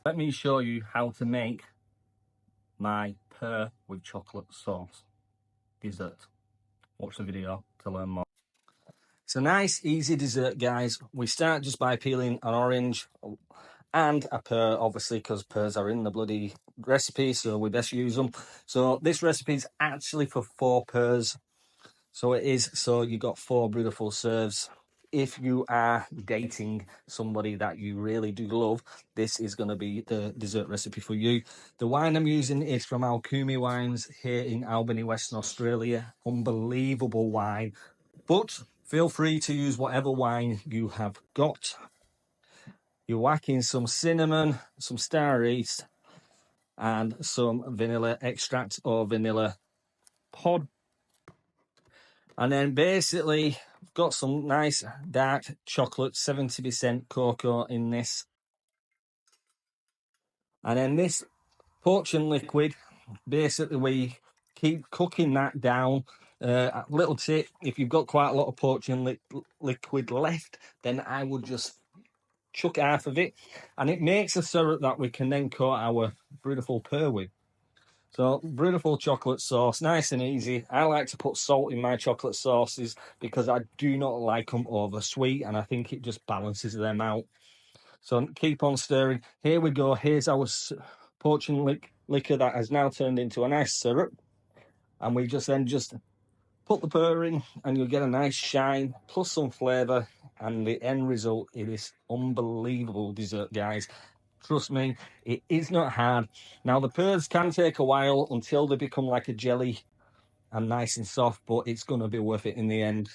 Let me show you how to make my pear with chocolate sauce dessert. Watch the video to learn more. It's a nice, easy dessert, guys. We start just by peeling an orange and a pear, obviously, because pears are in the bloody recipe, so we best use them. So this recipe is actually for 4 pears. So it is, so you got 4 beautiful serves. If you are dating somebody that you really do love, this is going to be the dessert recipe for you. The wine I'm using is from Alchemy Wines here in Albany, Western Australia. Unbelievable wine. But feel free to use whatever wine you have got. You whack in some cinnamon, some star anise, and some vanilla extract or vanilla pod. And then basically, I've got some nice dark chocolate, 70% cocoa in this. And then this poaching liquid, basically we keep cooking that down. A little tip, if you've got quite a lot of poaching liquid left, then I would just chuck half of it. And it makes a syrup that we can then coat our beautiful pear with. So, beautiful chocolate sauce, nice and easy. I like to put salt in my chocolate sauces because I do not like them over sweet, and I think it just balances them out. So keep on stirring. Here we go. Here's our poaching liquor that has now turned into a nice syrup. And we just put the pear in, and you'll get a nice shine plus some flavour. And the end result is unbelievable dessert, guys. Trust me, it is not hard. Now, the pears can take a while until they become like a jelly and nice and soft, but it's going to be worth it in the end.